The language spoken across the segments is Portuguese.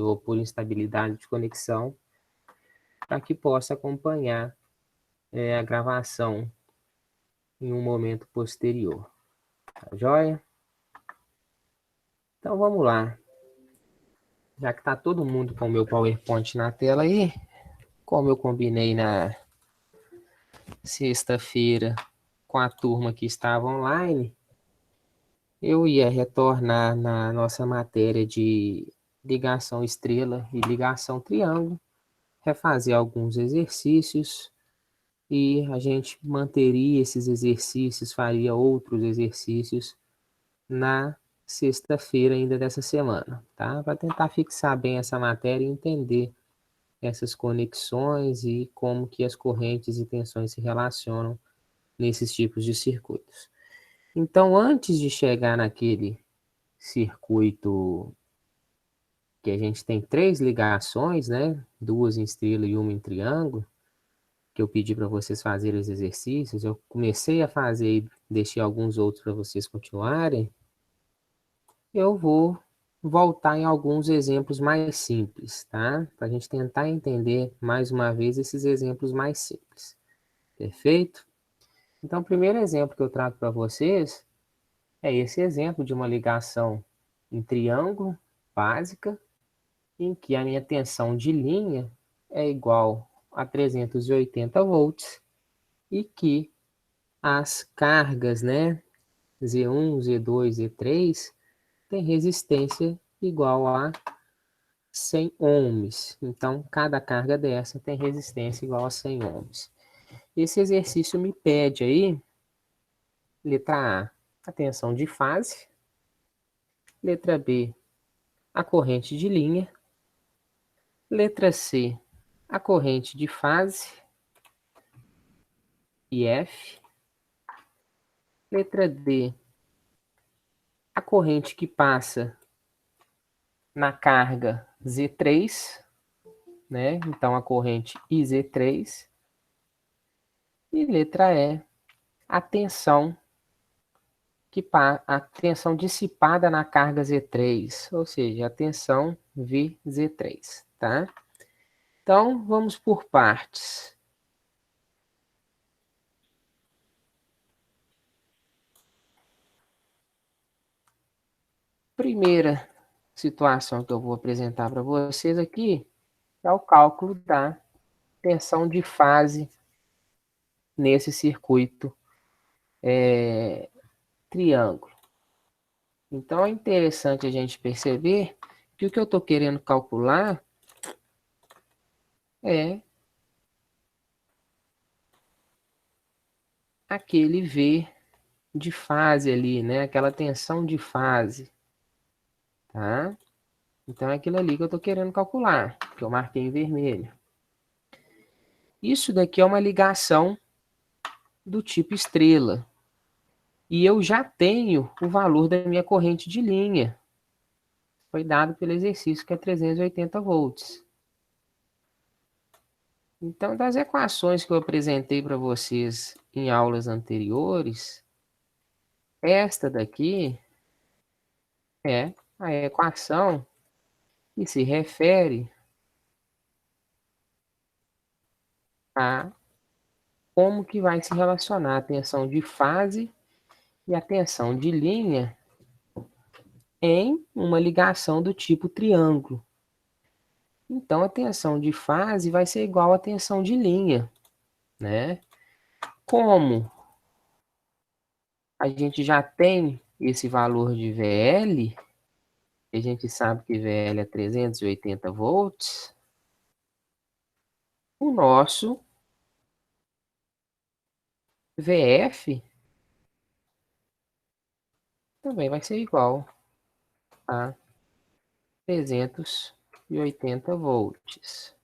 ou por instabilidade de conexão, para que possa acompanhar a gravação em um momento posterior. Tá joia? Então vamos lá. Já que está todo mundo com o meu PowerPoint na tela aí, como eu combinei na sexta-feira com a turma que estava online, eu ia retornar na nossa matéria de ligação estrela e ligação triângulo, refazer alguns exercícios e a gente manteria esses exercícios, faria outros exercícios na sexta-feira ainda dessa semana, tá? Para tentar fixar bem essa matéria e entender essas conexões e como que as correntes e tensões se relacionam nesses tipos de circuitos. Então, antes de chegar naquele circuito que a gente tem 3 ligações, né? 2 em estrela e uma em triângulo, que eu pedi para vocês fazerem os exercícios, eu comecei a fazer e deixei alguns outros para vocês continuarem, eu vou voltar em alguns exemplos mais simples, tá? Para a gente tentar entender mais uma vez esses exemplos mais simples. Perfeito? Então, o primeiro exemplo que eu trago para vocês é esse exemplo de uma ligação em triângulo básica, em que a minha tensão de linha é igual a 380 volts e que as cargas, né, Z1, Z2, Z3, têm resistência igual a 100 ohms. Então, cada carga dessa tem resistência igual a 100 ohms. Esse exercício me pede aí, letra A, a tensão de fase, letra B, a corrente de linha, letra C, a corrente de fase, IF, letra D, a corrente que passa na carga Z3, né? Então, a corrente IZ3. E letra E, a tensão a tensão dissipada na carga Z3, ou seja, a tensão VZ3, tá? Então, vamos por partes. Primeira situação que eu vou apresentar para vocês aqui é o cálculo da tensão de fase nesse circuito triângulo. Então, é interessante a gente perceber que o que eu estou querendo calcular é aquele V de fase ali, né? Aquela tensão de fase, tá? Então é aquilo ali que eu estou querendo calcular, que eu marquei em vermelho. Isso daqui é uma ligação do tipo estrela. E eu já tenho o valor da minha corrente de linha. Foi dado pelo exercício, que é 380 volts. Então, das equações que eu apresentei para vocês em aulas anteriores, esta daqui é a equação que se refere a como que vai se relacionar a tensão de fase e a tensão de linha em uma ligação do tipo triângulo. Então, a tensão de fase vai ser igual à tensão de linha, né? Como a gente já tem esse valor de VL, a gente sabe que VL é 380 volts, o nosso VF também vai ser igual a 380 volts.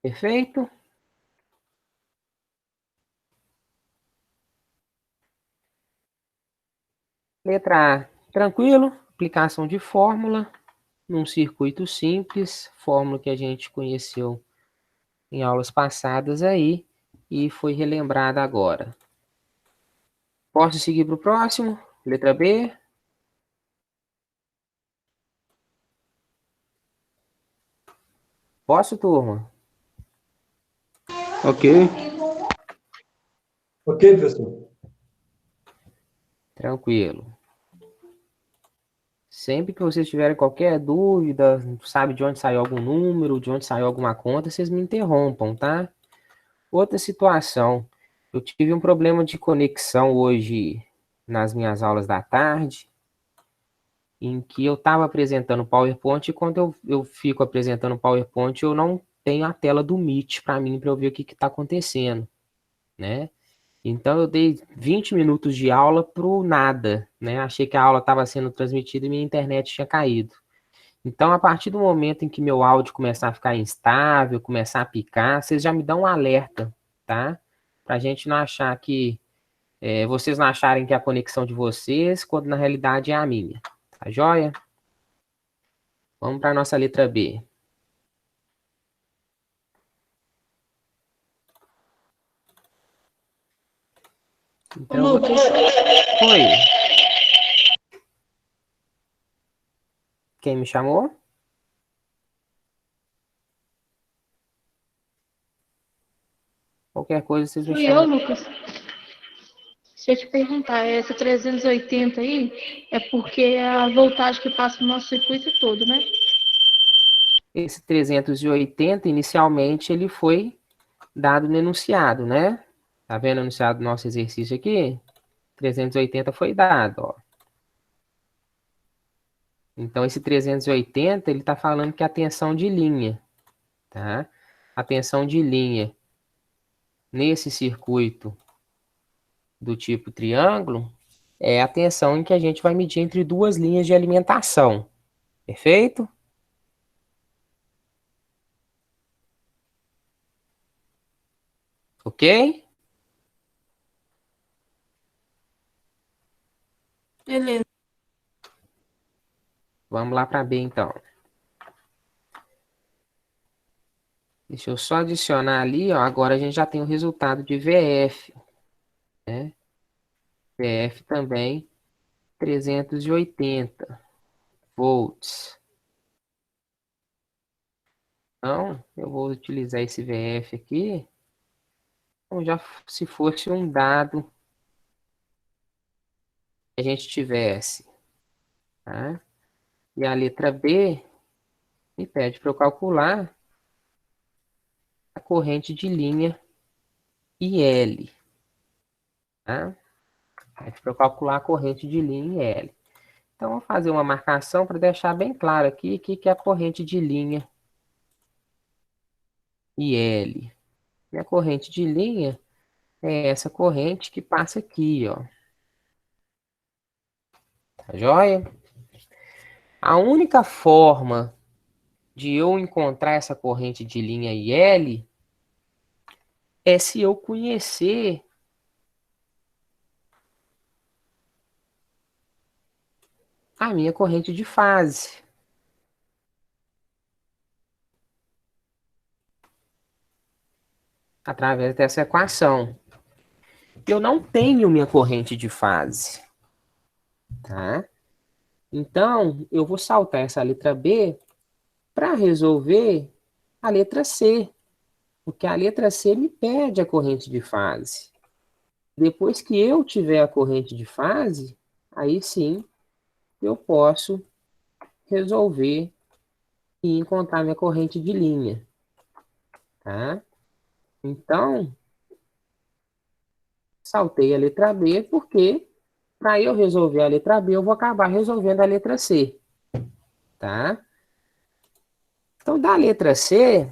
Perfeito? Letra A, tranquilo, aplicação de fórmula. num circuito simples, fórmula que a gente conheceu em aulas passadas aí e foi relembrada agora. Posso seguir para o próximo? Letra B. Posso, turma? Ok. Ok, professor. Tranquilo. Sempre que vocês tiverem qualquer dúvida, sabe de onde saiu algum número, de onde saiu alguma conta, vocês me interrompam, tá? Outra situação. Eu tive um problema de conexão hoje nas minhas aulas da tarde, em que eu estava apresentando o PowerPoint e quando eu fico apresentando o PowerPoint, eu não tenho a tela do Meet para mim, para eu ver o que está acontecendo, né? Então eu dei 20 minutos de aula pro nada, né? Achei que a aula estava sendo transmitida e minha internet tinha caído. Então, a partir do momento em que meu áudio começar a ficar instável, começar a picar, vocês já me dão um alerta, tá? Pra gente não achar que, vocês não acharem que é a conexão de vocês, quando na realidade é a minha. Tá joia? Vamos para a nossa letra B. Ô, Então, Lucas, oi, quem me chamou? Qualquer coisa vocês me fui eu, chamam. Lucas. Deixa eu te perguntar, essa 380 aí é porque é a voltagem que passa no nosso circuito todo, né? Esse 380, inicialmente, ele foi dado no enunciado, né? Tá vendo o enunciado do nosso exercício aqui? 380 foi dado, ó. Então, esse 380, ele está falando que é a tensão de linha, tá? A tensão de linha nesse circuito do tipo triângulo é a tensão em que a gente vai medir entre duas linhas de alimentação, perfeito? Ok? Beleza. Vamos lá para B, então. Deixa eu só adicionar ali, ó. Agora a gente já tem o resultado de VF, né? VF também 380 volts. Então, eu vou utilizar esse VF aqui, como já se fosse um dado que a gente tivesse, tá? E a letra B me pede para eu calcular a corrente de linha IL, tá? Pede para eu calcular a corrente de linha IL. Então, vou fazer uma marcação para deixar bem claro aqui o que é a corrente de linha IL. E a corrente de linha é essa corrente que passa aqui, ó. Tá joia? A única forma de eu encontrar essa corrente de linha IL é se eu conhecer a minha corrente de fase. Através dessa equação. Eu não tenho minha corrente de fase, tá? Então, eu vou saltar essa letra B para resolver a letra C, porque a letra C me pede a corrente de fase. Depois que eu tiver a corrente de fase, aí sim eu posso resolver e encontrar minha corrente de linha, tá? Então, saltei a letra B porque para eu resolver a letra B, eu vou acabar resolvendo a letra C, tá? Então, da letra C,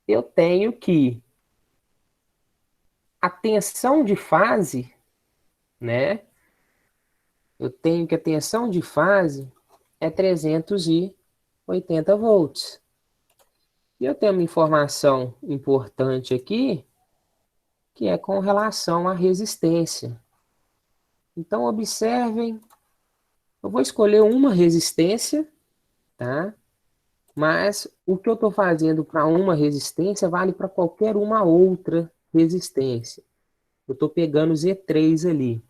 eu tenho que a tensão de fase, né? Eu tenho que a tensão de fase é 380 volts. E eu tenho uma informação importante aqui, que é com relação à resistência. Então, observem Eu vou escolher uma resistência, tá? Mas o que eu estou fazendo para uma resistência vale para qualquer uma outra resistência. Eu estou pegando Z3 ali.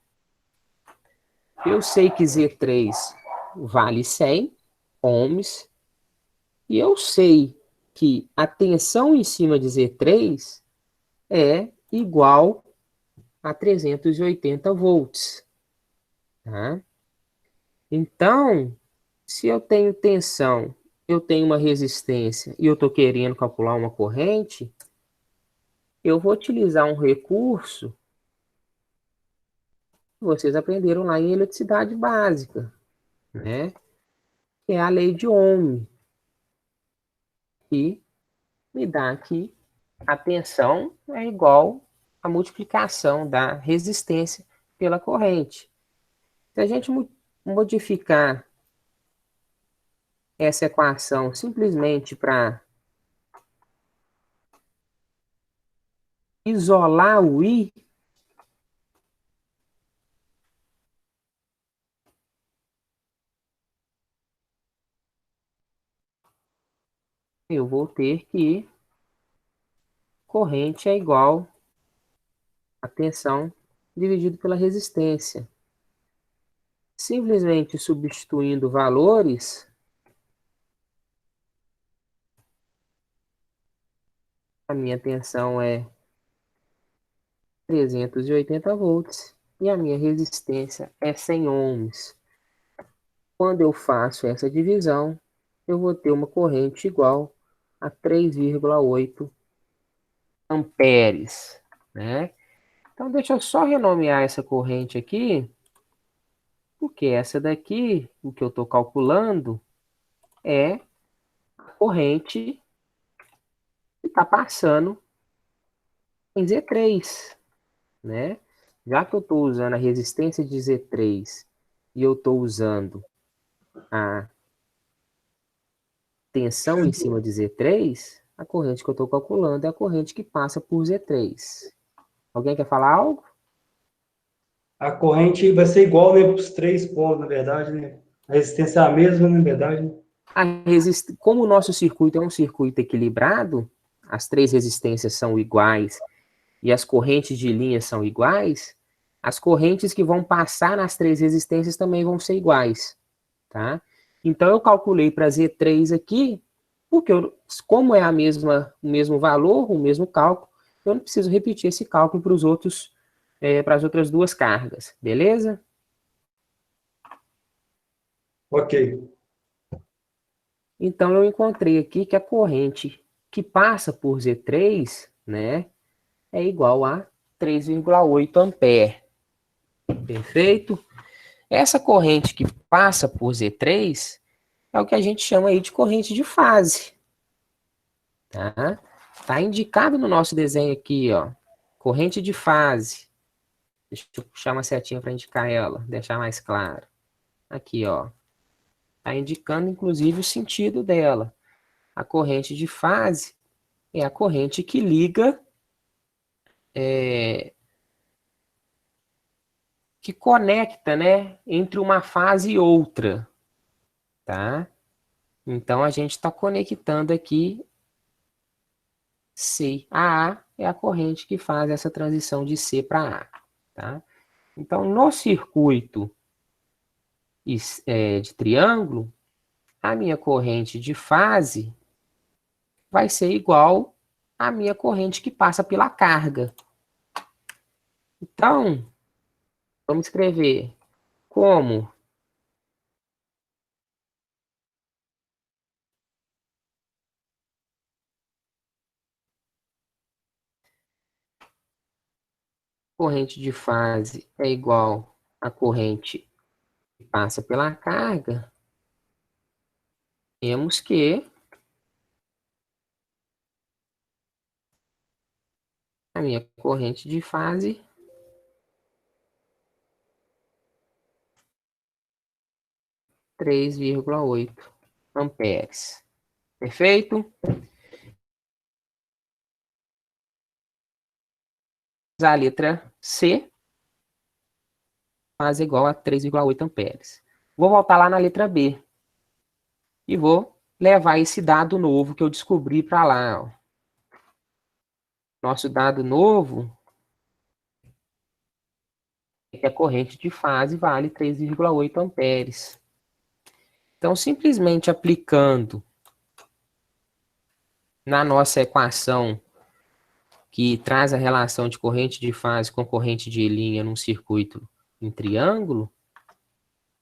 Eu sei que Z3 vale 100 ohms. E eu sei que a tensão em cima de Z3 é igual a 380 volts. Tá? Então, se eu tenho tensão, eu tenho uma resistência e eu estou querendo calcular uma corrente, eu vou utilizar um recurso que vocês aprenderam lá em eletricidade básica, né? Que é a lei de Ohm, que me dá que a tensão é igual à multiplicação da resistência pela corrente. Se a gente modificar essa equação simplesmente para isolar o I, eu vou ter que corrente é igual a tensão dividido pela resistência. Simplesmente substituindo valores, a minha tensão é 380 volts e a minha resistência é 100 ohms. Quando eu faço essa divisão, eu vou ter uma corrente igual a 3,8 amperes, né? Então, deixa eu só renomear essa corrente aqui, porque essa daqui, o que eu estou calculando, é a corrente que está passando em Z3, né? Já que eu estou usando a resistência de Z3 e eu estou usando a tensão em cima de Z3, a corrente que eu estou calculando é a corrente que passa por Z3. Alguém quer falar algo? A corrente vai ser igual, né, para os três polos, na verdade, né? A resistência é a mesma, na verdade, né? Como o nosso circuito é um circuito equilibrado, as três resistências são iguais e as correntes de linha são iguais, as correntes que vão passar nas três resistências também vão ser iguais, tá? Então eu calculei para Z3 aqui, porque como é o mesmo valor, o mesmo cálculo, eu não preciso repetir esse cálculo para os outros, para as outras duas cargas, beleza? Ok. Então eu encontrei aqui que a corrente que passa por Z3, né, é igual a 3,8 ampere. Perfeito? Essa corrente que passa por Z3 é o que a gente chama aí de corrente de fase. Tá? Tá indicado no nosso desenho aqui, ó. Corrente de fase. Deixa eu puxar uma setinha para indicar ela, deixar mais claro. Aqui, ó. Tá indicando, inclusive, o sentido dela. A corrente de fase é a corrente que liga, que conecta, né, entre uma fase e outra, tá? Então, a gente está conectando aqui C. A A é a corrente que faz essa transição de C para A, tá? Então, no circuito de triângulo, a minha corrente de fase vai ser igual à minha corrente que passa pela carga. Então, vamos escrever como corrente de fase é igual à corrente que passa pela carga, temos que a minha corrente de fase 3,8 amperes. Perfeito? A letra C faz igual a 3,8 amperes. Vou voltar lá na letra B. E vou levar esse dado novo que eu descobri para lá. Ó. Nosso dado novo é que a corrente de fase vale 3,8 amperes. Então, simplesmente aplicando na nossa equação que traz a relação de corrente de fase com corrente de linha num circuito em triângulo,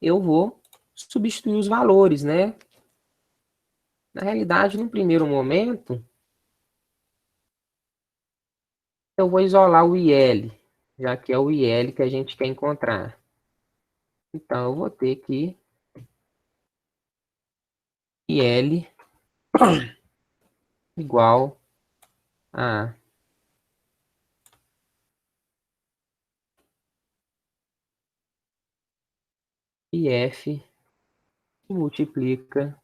eu vou substituir os valores, né? Na realidade, no primeiro momento, eu vou isolar o IL, já que é o IL que a gente quer encontrar. Então, eu vou ter que IL igual a IF que multiplica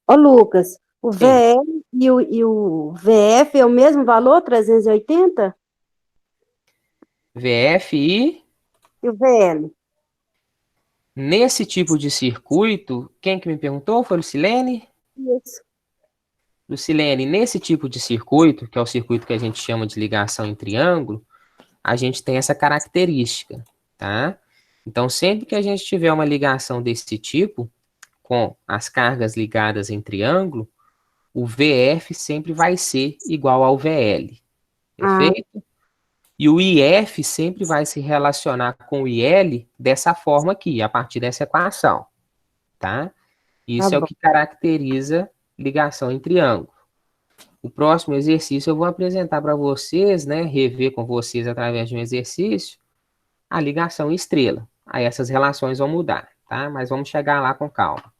Ô, Lucas, o Sim. VL e o VF é o mesmo valor, 380? VF e E o VL? nesse tipo de circuito, quem que me perguntou foi o Lucilene? Isso. Lucilene, nesse tipo de circuito, que é o circuito que a gente chama de ligação em triângulo, a gente tem essa característica, tá? Então, sempre que a gente tiver uma ligação desse tipo, com as cargas ligadas em triângulo, o VF sempre vai ser igual ao VL, Ah, perfeito? E o IF sempre vai se relacionar com o IL dessa forma aqui, a partir dessa equação, tá? tá Isso é o bom. que caracteriza ligação em triângulo. O próximo exercício eu vou apresentar para vocês, né, rever com vocês através de um exercício, a ligação em estrela. Aí essas relações vão mudar, tá? Mas vamos chegar lá com calma.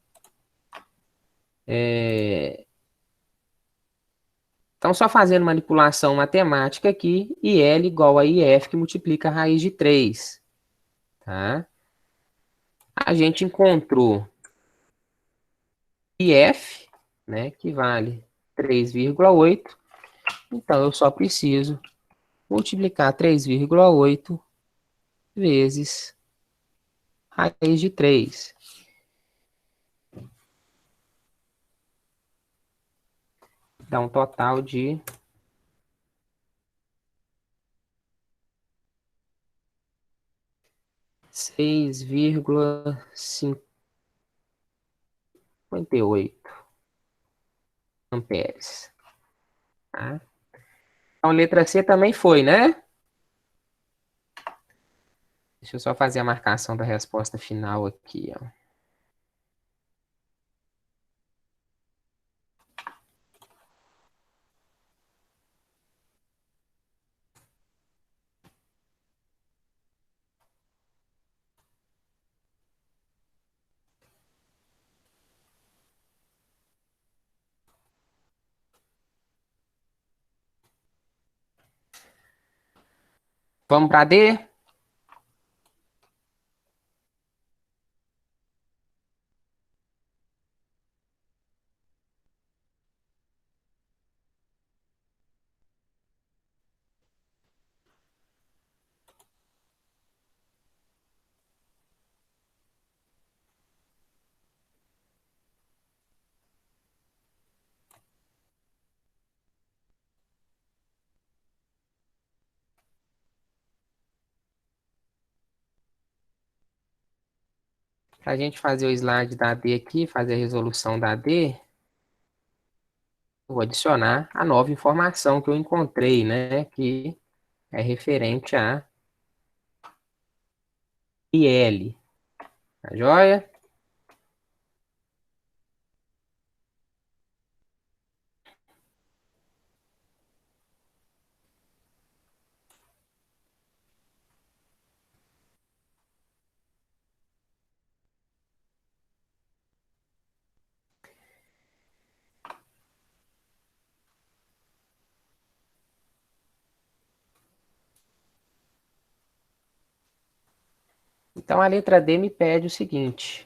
Então, só fazendo manipulação matemática aqui, IL igual a IF que multiplica a raiz de 3, tá? A gente encontrou IF, né, que vale 3,8. Então, eu só preciso multiplicar 3,8 vezes raiz de 3. Dá um total de 6,58 amperes. Tá? Então, letra C também foi, né? Deixa eu só fazer a marcação da resposta final aqui, ó. Vamos para D? Para a gente fazer o slide da D aqui, fazer a resolução da D, eu vou adicionar a nova informação que eu encontrei, né? Que é referente a IL. Tá joia? Então, a letra D me pede o seguinte.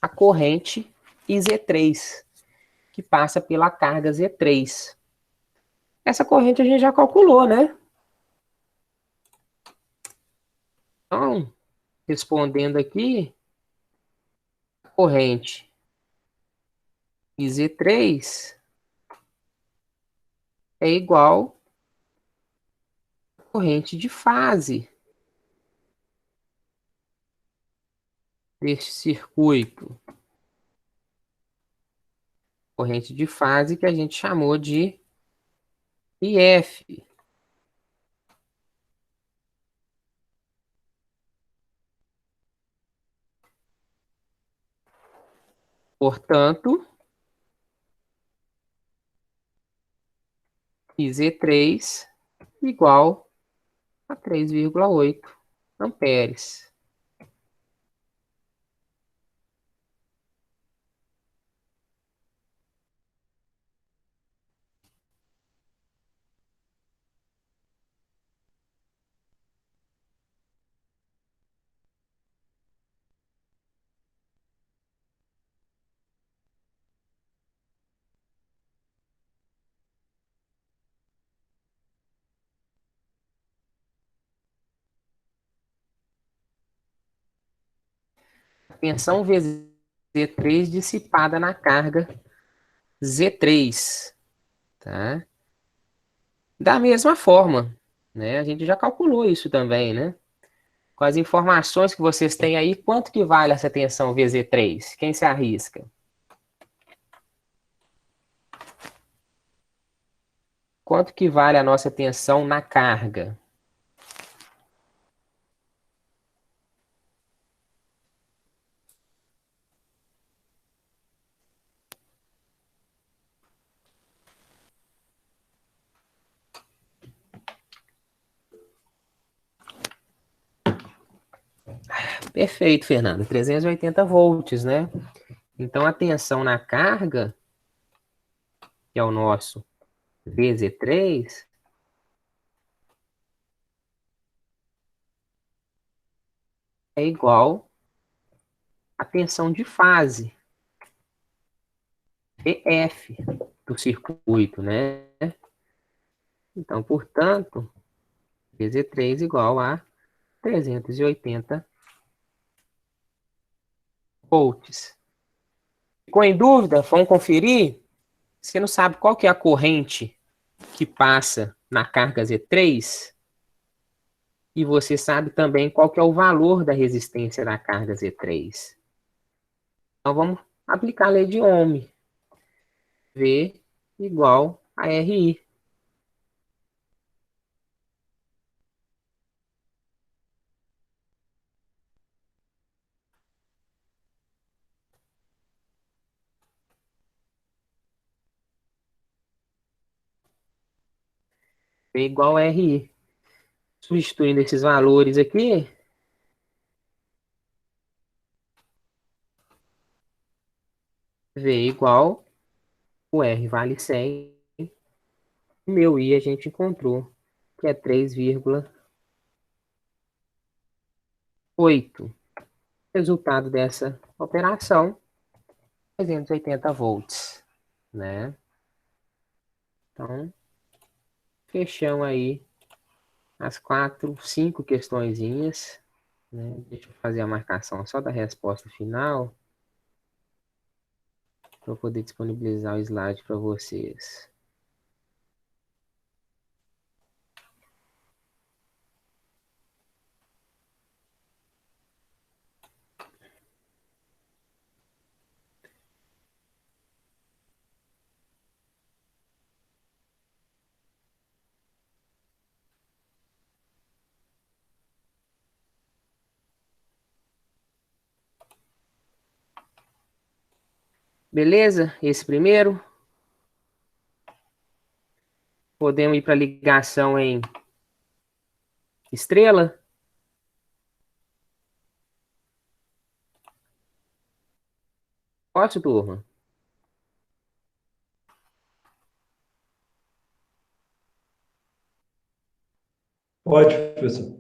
A corrente IZ3, que passa pela carga Z3. Essa corrente a gente já calculou, né? Então, respondendo aqui, a corrente IZ3 é igual à corrente de fase deste circuito. Corrente de fase que a gente chamou de IF. Portanto, IZ3 igual a 3,8 amperes. A tensão vezes Z3 dissipada na carga Z3, tá? Da mesma forma, né? A gente já calculou isso também, né? Com as informações que vocês têm aí, quanto que vale essa tensão VZ3? Quem se arrisca? Quanto que vale a nossa tensão na carga? Perfeito, Fernando. 380 volts, né? Então, a tensão na carga, que é o nosso VZ3, é igual à tensão de fase, EF, do circuito, né? Então, portanto, VZ3 igual a 380 volts. Ficou em dúvida? Vamos conferir? Você não sabe qual que é a corrente que passa na carga Z3? E você sabe também qual que é o valor da resistência da carga Z3. Então vamos aplicar a lei de Ohm. V igual a RI. V igual a RI. Substituindo esses valores aqui, V igual, o R vale 100, o meu I a gente encontrou, que é 3,8. Resultado dessa operação, 380 volts, né? Então, fechamos aí as 5 questõezinhas, né? Deixa eu fazer a marcação só da resposta final, para eu poder disponibilizar o slide para vocês. Beleza? Esse primeiro. Podemos ir para ligação em estrela. Posso, turma? Pode, professor.